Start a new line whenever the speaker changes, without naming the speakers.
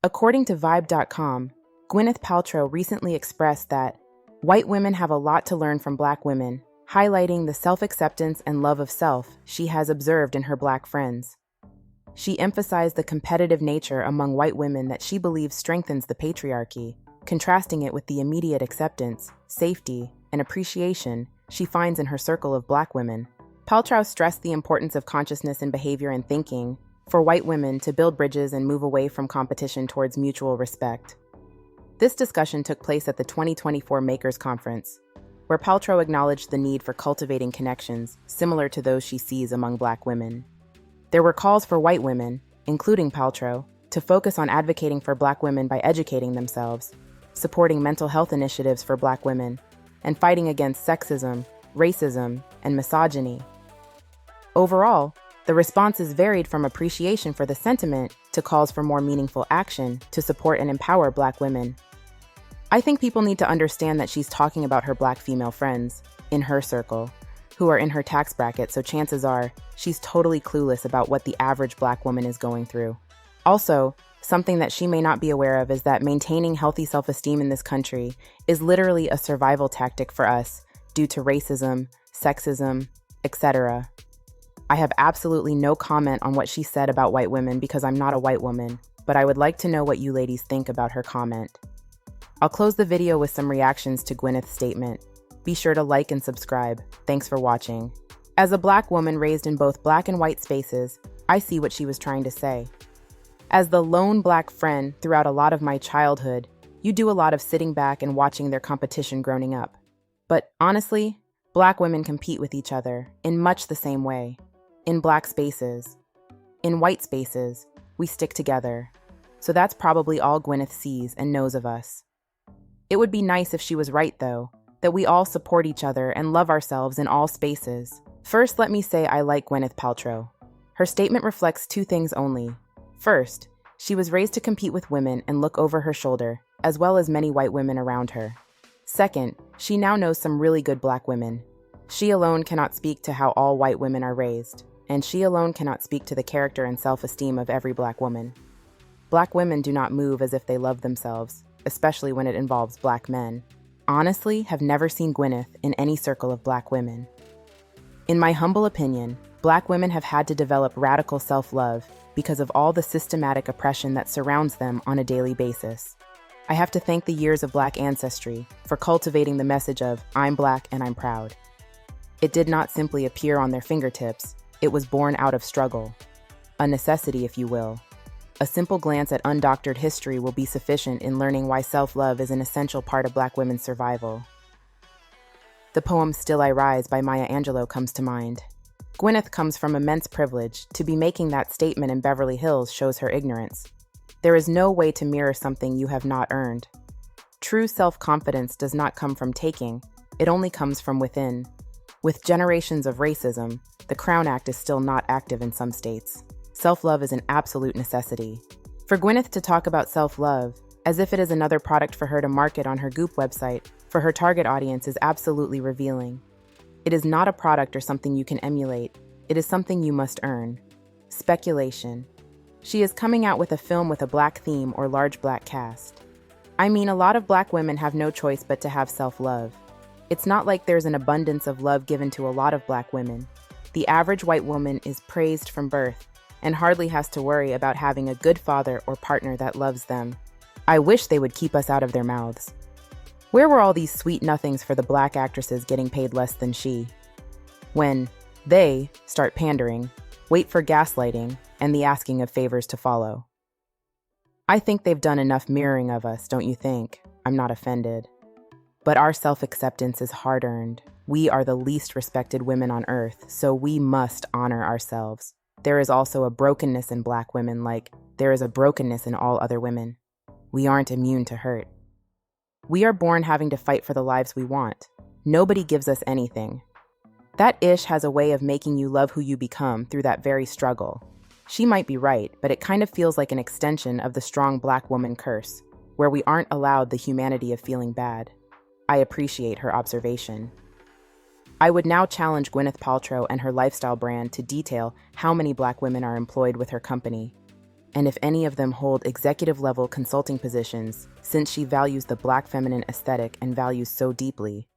According to Vibe.com, Gwyneth Paltrow recently expressed that white women have a lot to learn from black women, highlighting the self-acceptance and love of self she has observed in her black friends. She emphasized the competitive nature among white women that she believes strengthens the patriarchy, contrasting it with the immediate acceptance, safety, and appreciation she finds in her circle of black women. Paltrow stressed the importance of consciousness in behavior and thinking for white women to build bridges and move away from competition towards mutual respect. This discussion took place at the 2024 Makers Conference, where Paltrow acknowledged the need for cultivating connections similar to those she sees among black women. There were calls for white women, including Paltrow, to focus on advocating for black women by educating themselves, supporting mental health initiatives for black women, and fighting against sexism, racism, and misogyny. Overall, the responses varied from appreciation for the sentiment to calls for more meaningful action to support and empower black women. I think people need to understand that she's talking about her black female friends, in her circle, who are in her tax bracket, so chances are she's totally clueless about what the average black woman is going through. Also, something that she may not be aware of is that maintaining healthy self-esteem in this country is literally a survival tactic for us due to racism, sexism, etc. I have absolutely no comment on what she said about white women because I'm not a white woman, but I would like to know what you ladies think about her comment. I'll close the video with some reactions to Gwyneth's statement. Be sure to like and subscribe. Thanks for watching. As a black woman raised in both black and white spaces, I see what she was trying to say. As the lone black friend throughout a lot of my childhood, you do a lot of sitting back and watching their competition growing up. But honestly, black women compete with each other in much the same way. In black spaces. In white spaces, we stick together. So that's probably all Gwyneth sees and knows of us. It would be nice if she was right, though, that we all support each other and love ourselves in all spaces. First, let me say I like Gwyneth Paltrow. Her statement reflects two things only. First, she was raised to compete with women and look over her shoulder, as well as many white women around her. Second, she now knows some really good black women. She alone cannot speak to how all white women are raised, and she alone cannot speak to the character and self-esteem of every black woman. Black women do not move as if they love themselves, especially when it involves black men. Honestly, have never seen Gwyneth in any circle of black women. In my humble opinion, black women have had to develop radical self-love because of all the systematic oppression that surrounds them on a daily basis. I have to thank the years of black ancestry for cultivating the message of I'm black and I'm proud. It did not simply appear on their fingertips. It was born out of struggle, a necessity, if you will. A simple glance at undoctored history will be sufficient in learning why self-love is an essential part of black women's survival. The poem Still I Rise by Maya Angelou comes to mind. Gwyneth comes from immense privilege. To be making that statement in Beverly Hills shows her ignorance. There is no way to mirror something you have not earned. True self-confidence does not come from taking, it only comes from within. With generations of racism, the Crown Act is still not active in some states. Self-love is an absolute necessity. For Gwyneth to talk about self-love, as if it is another product for her to market on her Goop website, for her target audience is absolutely revealing. It is not a product or something you can emulate. It is something you must earn. Speculation. She is coming out with a film with a black theme or large black cast. I mean, a lot of black women have no choice but to have self-love. It's not like there's an abundance of love given to a lot of black women. The average white woman is praised from birth and hardly has to worry about having a good father or partner that loves them. I wish they would keep us out of their mouths. Where were all these sweet nothings for the black actresses getting paid less than she? When they start pandering, wait for gaslighting, and the asking of favors to follow. I think they've done enough mirroring of us, don't you think? I'm not offended. But our self-acceptance is hard-earned. We are the least respected women on earth, so we must honor ourselves. There is also a brokenness in black women like there is a brokenness in all other women. We aren't immune to hurt. We are born having to fight for the lives we want. Nobody gives us anything. That ish has a way of making you love who you become through that very struggle. She might be right, but it kind of feels like an extension of the strong black woman curse, where we aren't allowed the humanity of feeling bad. I appreciate her observation. I would now challenge Gwyneth Paltrow and her lifestyle brand to detail how many black women are employed with her company. and if any of them hold executive-level consulting positions, since she values the Black feminine aesthetic and values so deeply.